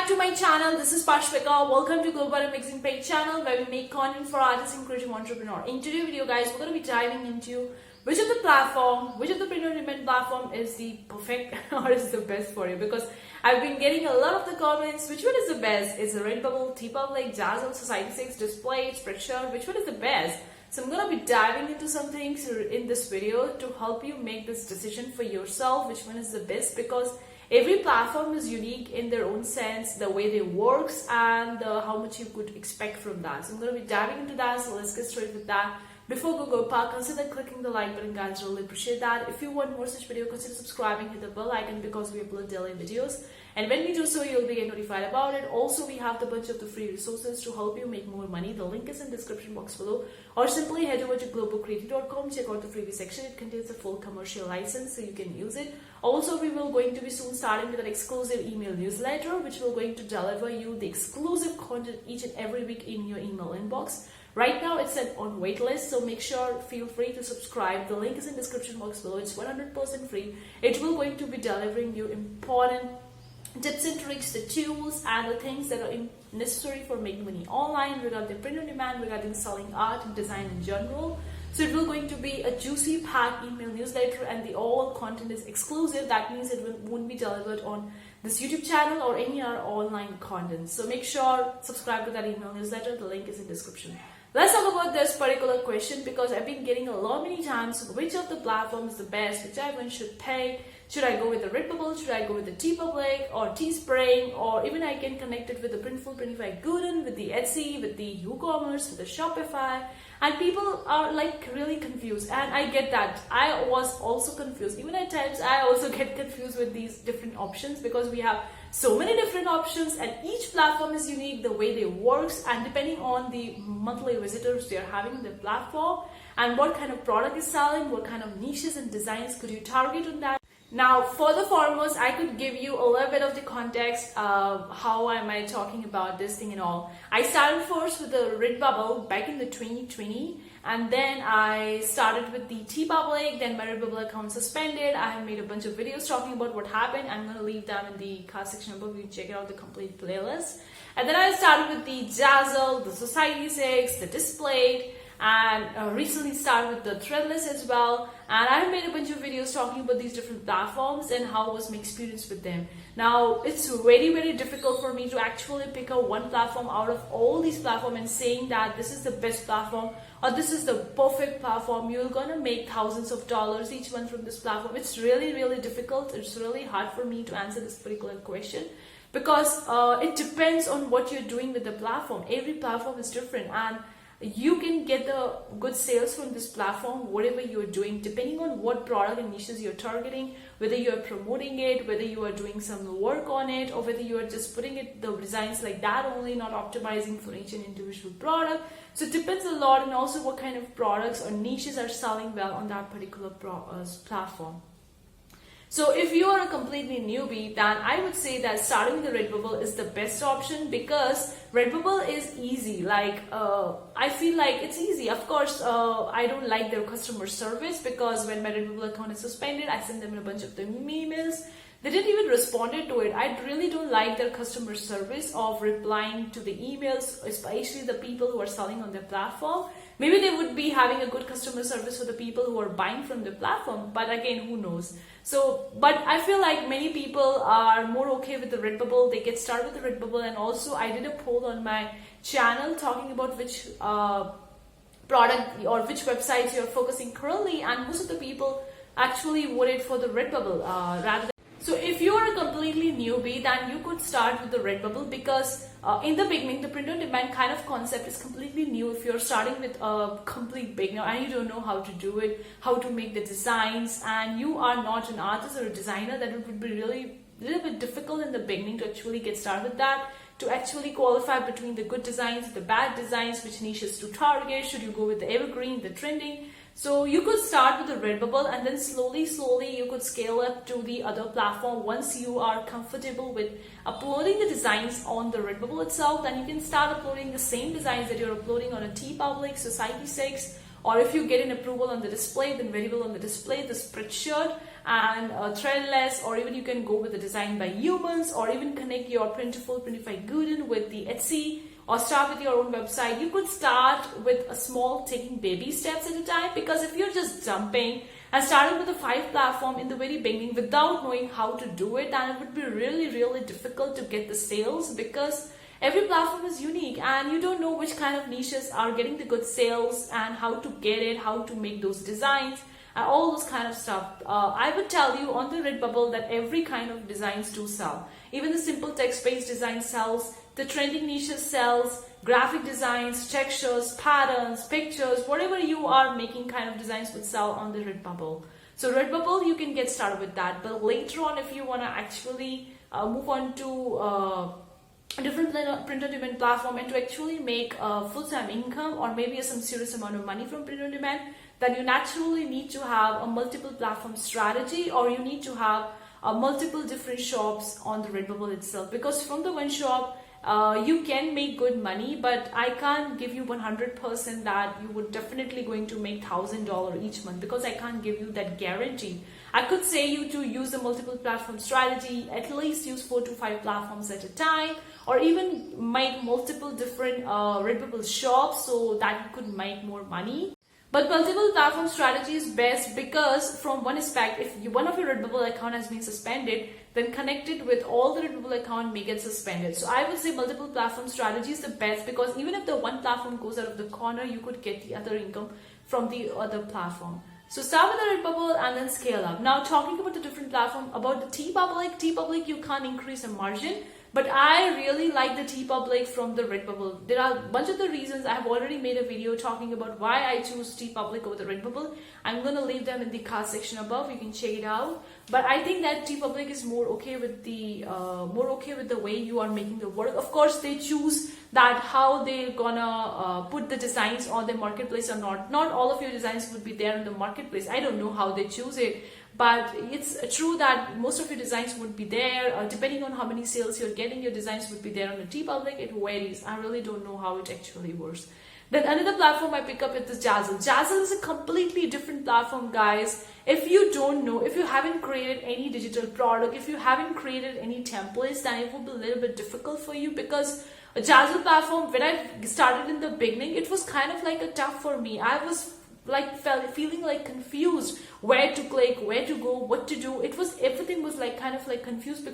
to my channel. This is Pashvika. Welcome to Global Mixing Page channel where we make content for artists and creative entrepreneur. In today's video, guys, we're going to be diving into which of the print on demand platform is the perfect or is the best for you, because I've been getting a lot of the comments. Which one is the best? Is it Redbubble, TeePublic, Zazzle, Society6, Display, Spreadshirt? Which one is the best? So I'm going to be diving into some things in this video to help you make this decision for yourself, which one is the best, because every platform is unique in their own sense, the way they works and how much you could expect from that. So I'm going to be diving into that, so let's get straight with that. Before we go back, consider clicking the like button, guys. Really appreciate that. If you want more such video, consider subscribing, hit the bell icon, because we upload daily videos. And when we do so, you'll be get notified about it. Also, we have the bunch of the free resources to help you make more money. The link is in the description box below. Or simply head over to globalcreative.com, check out the freebie section. It contains a full commercial license, so you can use it. Also, we will going to be soon starting with an exclusive email newsletter, which will going to deliver you the exclusive content each and every week in your email inbox. Right now, it's on waitlist, so make sure, feel free to subscribe. The link is in the description box below. It's 100% free. It will going to be delivering you important tips and tricks, the tools and the things that are necessary for making money online, regarding print on demand, regarding selling art and design in general. So it will going to be a juicy packed email newsletter, and the all content is exclusive. That means it won't be delivered on this YouTube channel or any other online content. So make sure subscribe to that email newsletter. The link is in the description. Let's talk about this particular question, because I've been getting a lot many times which of the platforms is the best, which one should pay. Should I go with the Redbubble? Should I go with the TeePublic or Teespring? Or even I can connect it with the Printful, Printify Gooden, with the Etsy, with the WooCommerce, with the Shopify. And people are like really confused, and I get that. I was also confused. Even at times I also get confused with these different options, because we have so many different options and each platform is unique the way they works, and depending on the monthly visitors they are having in the platform and what kind of product is selling, what kind of niches and designs could you target on that. Now, for the foremost, I could give you a little bit of the context of how am I talking about this thing and all. I started first with the Redbubble back in the 2020, and then I started with the TeePublic. Then my Redbubble account suspended. I have made a bunch of videos talking about what happened. I'm going to leave them in the card section above. You can check out the complete playlist. And then I started with the Zazzle, the Society6, the Display, and recently started with the Threadless as well. And I have made a bunch of videos talking about these different platforms and how was my experience with them. Now, it's very, very difficult for me to actually pick up one platform out of all these platforms and saying that this is the best platform or this is the perfect platform. You're gonna make thousands of dollars each one from this platform. It's really, really difficult. It's really hard for me to answer this particular question, because it depends on what you're doing with the platform. Every platform is different, and you can get the good sales from this platform, whatever you're doing, depending on what product and niches you're targeting, whether you're promoting it, whether you are doing some work on it, or whether you are just putting it the designs like that only, not optimizing for each and individual product. So it depends a lot, and also what kind of products or niches are selling well on that particular platform. So if you are a completely newbie, then I would say that starting with the Redbubble is the best option, because Redbubble is easy. Like I feel like it's easy. Of course, I don't like their customer service, because when my Redbubble account is suspended, I send them a bunch of the emails. They didn't even respond to it. I really don't like their customer service of replying to the emails, especially the people who are selling on their platform. Maybe they would be having a good customer service for the people who are buying from the platform, but again, who knows? So, but I feel like many people are more okay with the Redbubble. They get started with the Redbubble, and also I did a poll on my channel talking about which product or which websites you're focusing currently, and most of the people actually voted for the Redbubble rather than. So if you are a completely newbie, then you could start with the Redbubble, because in the beginning, the print on demand kind of concept is completely new. If you're starting with a complete beginner and you don't know how to do it, how to make the designs, and you are not an artist or a designer, then it would be really a little bit difficult in the beginning to actually get started with that, to actually qualify between the good designs, the bad designs, which niches to target, should you go with the evergreen, the trending. So you could start with the Redbubble, and then slowly you could scale up to the other platform. Once you are comfortable with uploading the designs on the Redbubble itself, then you can start uploading the same designs that you're uploading on a TeePublic, Society6, or if you get an approval on the display, then very well on the display, the spreadshirt and threadless, or even you can go with the design by humans, or even connect your Printful, Printify Gooden with the Etsy, or start with your own website. You could start with a small, taking baby steps at a time, because if you're just jumping and starting with a 5 platform in the very beginning without knowing how to do it, then it would be really, really difficult to get the sales, because every platform is unique and you don't know which kind of niches are getting the good sales and how to get it, how to make those designs and all those kind of stuff. I would tell you on the Redbubble that every kind of designs do sell. Even the simple text-based design sells, the trending niches sells, graphic designs, textures, patterns, pictures, whatever you are making kind of designs would sell on the Redbubble. So Redbubble, you can get started with that. But later on, if you want to actually move on to a different print-on-demand platform and to actually make a full-time income, or maybe some serious amount of money from print-on-demand, then you naturally need to have a multiple platform strategy, or you need to have multiple different shops on the Redbubble itself. Because from the one shop, you can make good money, but I can't give you 100% that you would definitely going to make $1,000 each month, because I can't give you that guarantee. I could say you to use the multiple platform strategy, at least use 4 to 5 platforms at a time, or even make multiple different Redbubble shops so that you could make more money. But multiple platform strategy is best, because from one aspect, if one of your Redbubble account has been suspended, then connected with all the Redbubble account may get suspended. So I would say multiple platform strategy is the best, because even if the one platform goes out of the corner, you could get the other income from the other platform. So start with the Redbubble and then scale up. Now talking about the different platform, about the TeePublic, you can't increase a margin. But I really like the TeePublic from the Redbubble. There are a bunch of the reasons. I have already made a video talking about why I choose TeePublic over the Redbubble. I'm going to leave them in the card section above. You can check it out. But I think that TeePublic is more okay with the way you are making the work. Of course, they choose that how they're gonna put the designs on the marketplace or not. Not all of your designs would be there in the marketplace. I don't know how they choose it. But it's true that most of your designs would be there. Depending on how many sales you're getting, your designs would be there on the TeePublic. It varies. I really don't know how it actually works. Then another platform I pick up is the Zazzle. Zazzle is a completely different platform, guys. If you don't know, if you haven't created any digital product, if you haven't created any templates, then it will be a little bit difficult for you, because a Zazzle platform, when I started in the beginning, it was kind of like a tough for me. I was feeling like confused where to click, where to go, what to do. Everything was like kind of like confused,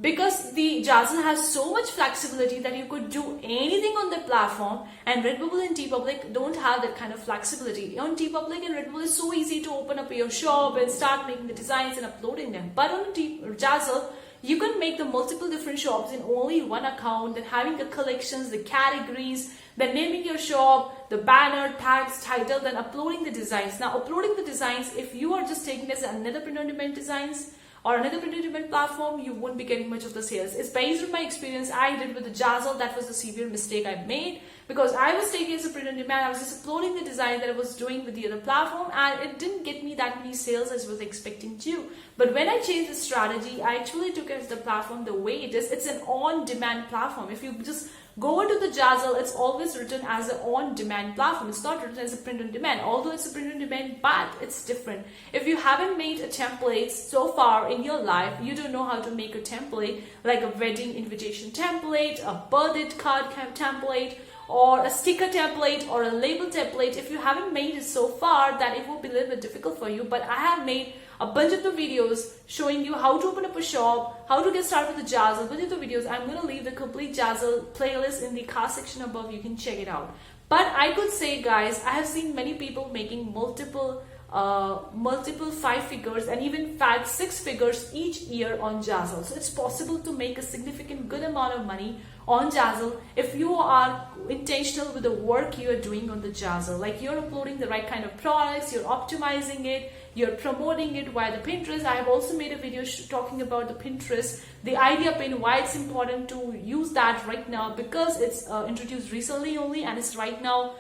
because the Zazzle has so much flexibility that you could do anything on the platform, and Redbubble and TeePublic don't have that kind of flexibility. On TeePublic and Redbubble, it's so easy to open up your shop and start making the designs and uploading them. But on Zazzle, you can make the multiple different shops in only one account, and having the collections, the categories, then naming your shop, the banner, tags, title, then uploading the designs. Now uploading the designs, if you are just taking this as another print-on-demand designs or another print-on-demand platform, you won't be getting much of the sales. It's based on my experience I did with the Zazzle. That was the severe mistake I made, because I was taking it as a print-on-demand. I was just uploading the design that I was doing with the other platform, and it didn't get me that many sales as I was expecting to. But when I changed the strategy, I actually took it as the platform the way it is. It's an on-demand platform. If you just go into the Zazzle, it's always written as an on-demand platform. It's not written as a print-on-demand, although it's a print-on-demand, but it's different. If you haven't made a template so far in your life, you don't know how to make a template, like a wedding invitation template, a birthday card template, or a sticker template, or a label template. If you haven't made it so far, then it will be a little bit difficult for you. But I have made a bunch of the videos showing you how to open up a shop, how to get started with the Zazzle. A bunch of the videos, I'm going to leave the complete Zazzle playlist in the card section above. You can check it out. But I could say, guys, I have seen many people making multiple 5 figures and even 6 figures each year on Zazzle. So it's possible to make a significant good amount of money on Zazzle if you are intentional with the work you are doing on the Zazzle. Like, you're uploading the right kind of products, you're optimizing it, you're promoting it via the Pinterest. I have also made a video talking about the Pinterest, the idea pin, why it's important to use that right now, because it's introduced recently only, and it's right now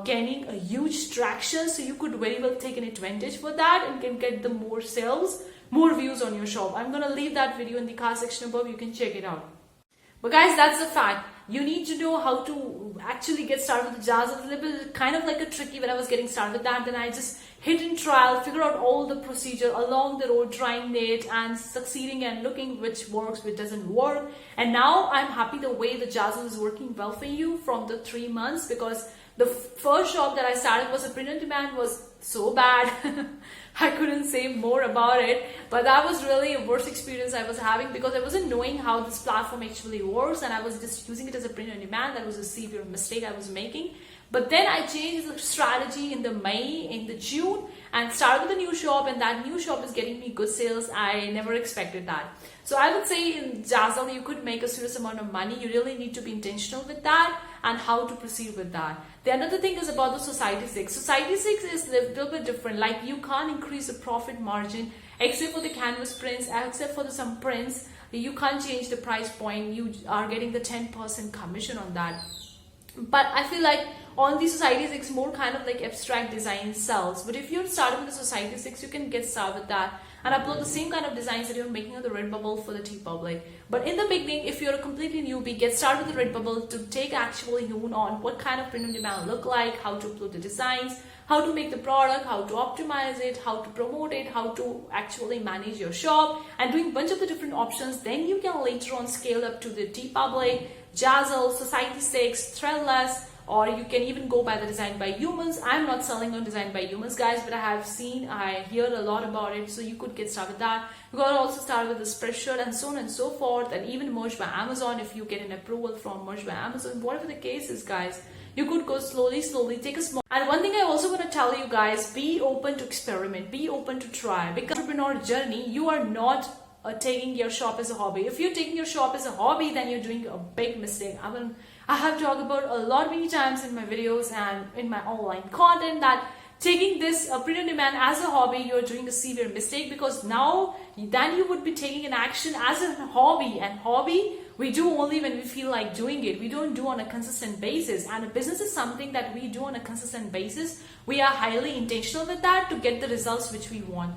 gaining a huge traction. So you could very well take an advantage for that and can get the more sales, more views on your shop. I'm gonna leave that video in the card section above. You can check it out. But guys, that's the fact. You need to know how to actually get started with Jazzle. It's a little bit kind of like a tricky when I was getting started with that. Then I just hit and trial, figure out all the procedure along the road, trying it and succeeding and looking which works, which doesn't work. And now I'm happy the way the Jazzle is working well for you from the 3 months, because the first shop that I started was a print on demand, was so bad. I couldn't say more about it, but that was really a worst experience I was having, because I wasn't knowing how this platform actually works and I was just using it as a print on demand. That was a severe mistake I was making. But then I changed the strategy in the June and started with a new shop, and that new shop is getting me good sales. I never expected that. So I would say in Jazzle, you could make a serious amount of money. You really need to be intentional with that and how to proceed with that. The another thing is about the Society 6. Society 6 is a little bit different. Like, you can't increase the profit margin except for the canvas prints, except for some prints. You can't change the price point. You are getting the 10% commission on that. But I feel like on the Society 6, more kind of like abstract design sells. But if you're starting with the Society 6, you can get started with that and upload the same kind of designs that you're making on the Redbubble for the TeePublic. But in the beginning, if you're a completely newbie, get started with the Redbubble to take actually noon on what kind of print on demand look like, how to upload the designs, how to make the product, how to optimize it, how to promote it, how to actually manage your shop, and doing a bunch of the different options. Then you can later on scale up to the TeePublic, Jazzle, Society 6, Threadless, or you can even go by the Design by Humans. I'm not selling on Design by Humans, guys, but I hear a lot about it, so you could get started with that. You could also start with the Spreadshirt and so on and so forth, and even Merged by Amazon if you get an approval from Merged by Amazon. Whatever the case is, guys, you could go slowly, take a small. And one thing I also want to tell you guys, be open to experiment, be open to try, because entrepreneur journey, you are not taking your shop as a hobby. If you're taking your shop as a hobby, then you're doing a big mistake. I have talked about a lot many times in my videos and in my online content that taking this print on demand as a hobby, you're doing a severe mistake, because now then you would be taking an action as a hobby, and hobby we do only when we feel like doing it. We don't do on a consistent basis, and a business is something that we do on a consistent basis. We are highly intentional with that to get the results which we want.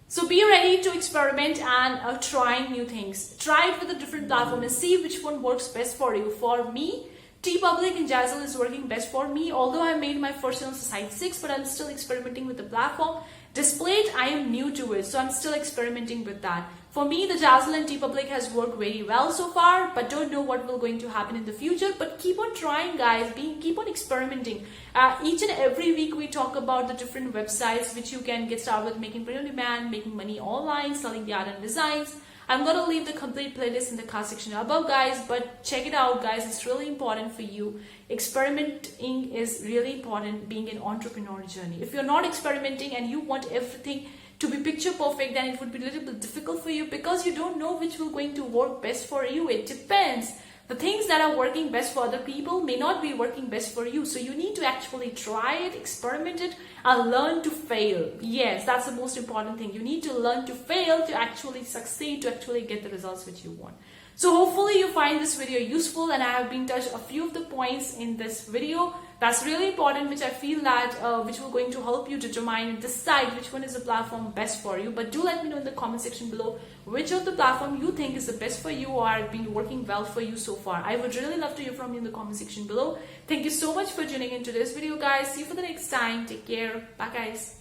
So be ready to experiment and try new things. Try it with a different platform and see which one works best for you. For me, TeePublic and Jazzle is working best for me. Although I made my first on Society 6, but I'm still experimenting with the platform. Displayed, I am new to it, so I'm still experimenting with that. For me, the Jazzle and TeePublic has worked very well so far, but don't know what will going to happen in the future. But keep on trying, guys. Keep on experimenting. Each and every week we talk about the different websites which you can get started with making print on demand, making money online, selling the art and designs. I'm going to leave the complete playlist in the card section above, guys, but check it out, guys. It's really important for you. Experimenting is really important being an entrepreneur journey. If you're not experimenting and you want everything to be picture perfect, then it would be a little bit difficult for you, because you don't know which will going to work best for you. It depends. The things that are working best for other people may not be working best for you. So you need to actually try it, experiment it, and learn to fail. Yes, that's the most important thing. You need to learn to fail to actually succeed, to actually get the results which you want. So hopefully you find this video useful, and I have been touched a few of the points in this video that's really important, which I feel that which will going to help you determine and decide which one is the platform best for you. But do let me know in the comment section below which of the platform you think is the best for you or have been working well for you so far. I would really love to hear from you in the comment section below. Thank you so much for tuning into this video, guys. See you for the next time. Take care. Bye, guys.